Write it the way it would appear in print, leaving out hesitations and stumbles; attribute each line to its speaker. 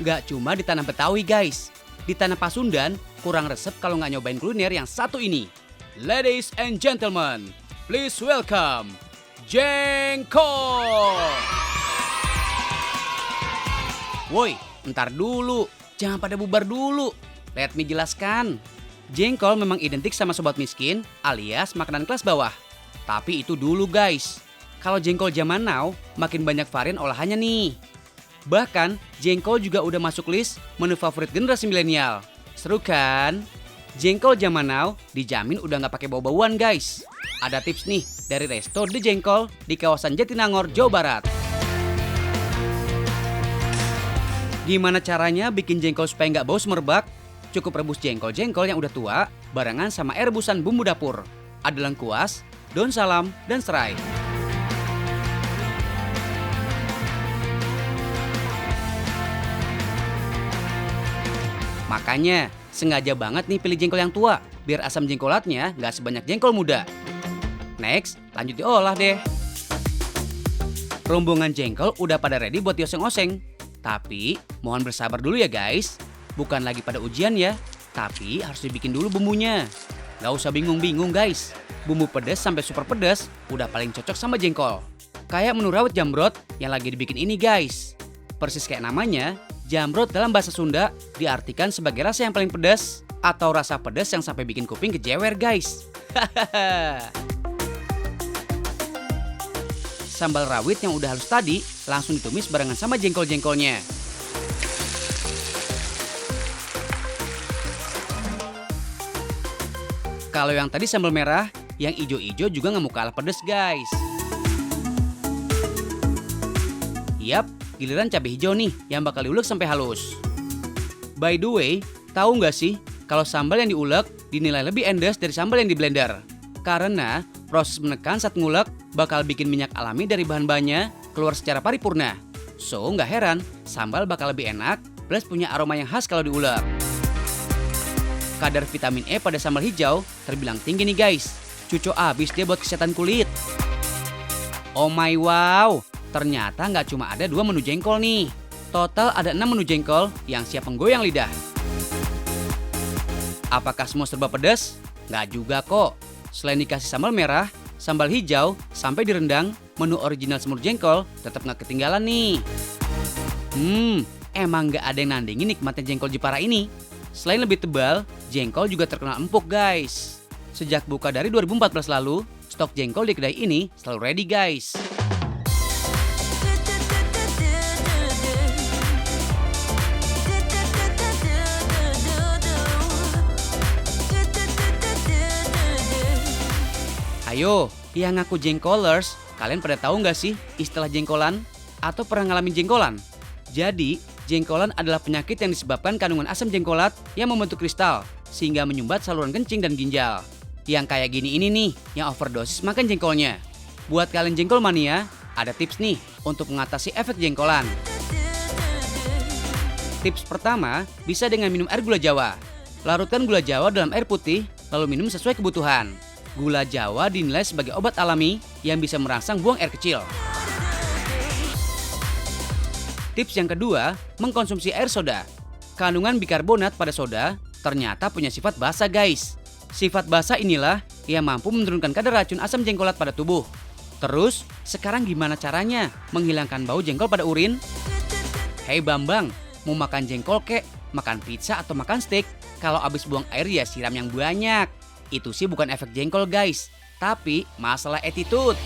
Speaker 1: Nggak cuma di tanah Betawi guys. Di tanah Pasundan kurang resep kalau nggak nyobain kuliner yang satu ini. Ladies and gentlemen, please welcome jengkol. Woi, ntar dulu. Jangan pada bubar dulu. Let me jelaskan. Jengkol memang identik sama sobat miskin alias makanan kelas bawah. Tapi itu dulu guys. Kalau jengkol zaman now makin banyak varian olahannya nih. Bahkan jengkol juga udah masuk list menu favorit generasi milenial. Seru kan? Jengkol zaman now dijamin udah nggak pakai bau-bauan guys. Ada tips nih dari Resto The Jengkol di kawasan Jatinangor, Jawa Barat. Gimana caranya bikin jengkol supaya nggak bau semerbak? Cukup rebus jengkol-jengkol yang udah tua barengan sama air rebusan bumbu dapur. Ada lengkuas, daun salam, dan serai. Makanya sengaja banget nih pilih jengkol yang tua biar asam jengkolatnya nggak sebanyak jengkol muda. Next, lanjut diolah deh. Rombongan jengkol udah pada ready buat dioseng-oseng. Tapi mohon bersabar dulu ya guys. Bukan lagi pada ujian ya, tapi harus dibikin dulu bumbunya. Gak usah bingung-bingung guys. Bumbu pedas sampai super pedas udah paling cocok sama jengkol. Kayak menu rawit jambrot yang lagi dibikin ini guys. Persis kayak namanya, jambrot dalam bahasa Sunda diartikan sebagai rasa yang paling pedas atau rasa pedas yang sampai bikin kuping kejewer guys. Sambal rawit yang udah halus tadi langsung ditumis barengan sama jengkol-jengkolnya. Kalau yang tadi sambal merah, yang ijo-ijo juga nggak mau kalah pedes guys. Yap, giliran cabai hijau nih yang bakal diulek sampai halus. By the way, tahu nggak sih kalau sambal yang diulek dinilai lebih endes dari sambal yang di blender? Karena proses menekan saat ngulek bakal bikin minyak alami dari bahan-bahannya keluar secara paripurna. So, nggak heran sambal bakal lebih enak plus punya aroma yang khas kalau diulek. Kadar vitamin E pada sambal hijau terbilang tinggi nih guys. Cucu abis dia buat kesehatan kulit. Oh my wow, ternyata nggak cuma ada 2 menu jengkol nih. Total ada 6 menu jengkol yang siap menggoyang lidah. Apakah semua serba pedas? Nggak juga kok. Selain dikasih sambal merah, sambal hijau, sampai direndang, menu original semur jengkol tetap nggak ketinggalan nih. Emang nggak ada yang nandingin nikmatnya jengkol Jepara ini. Selain lebih tebal, jengkol juga terkenal empuk guys. Sejak buka dari 2014 lalu, stok jengkol di kedai ini selalu ready guys. Ayo, yang ngaku jengkolers, kalian pada tahu nggak sih istilah jengkolan? Atau pernah ngalamin jengkolan? Jadi, jengkolan adalah penyakit yang disebabkan kandungan asam jengkolat yang membentuk kristal, sehingga menyumbat saluran kencing dan ginjal. Yang kayak gini ini nih, yang overdosis makan jengkolnya. Buat kalian jengkol mania, ada tips nih untuk mengatasi efek jengkolan. Tips pertama, bisa dengan minum air gula jawa. Larutkan gula jawa dalam air putih, lalu minum sesuai kebutuhan. Gula jawa dinilai sebagai obat alami yang bisa merangsang buang air kecil. Tips yang kedua, mengkonsumsi air soda. Kandungan bikarbonat pada soda ternyata punya sifat basa guys. Sifat basa inilah yang mampu menurunkan kadar racun asam jengkolat pada tubuh. Terus, sekarang gimana caranya menghilangkan bau jengkol pada urin? Hei Bambang, mau makan jengkol kek, makan pizza atau makan steak? Kalau abis buang air ya siram yang banyak. Itu sih bukan efek jengkol guys, tapi masalah attitude.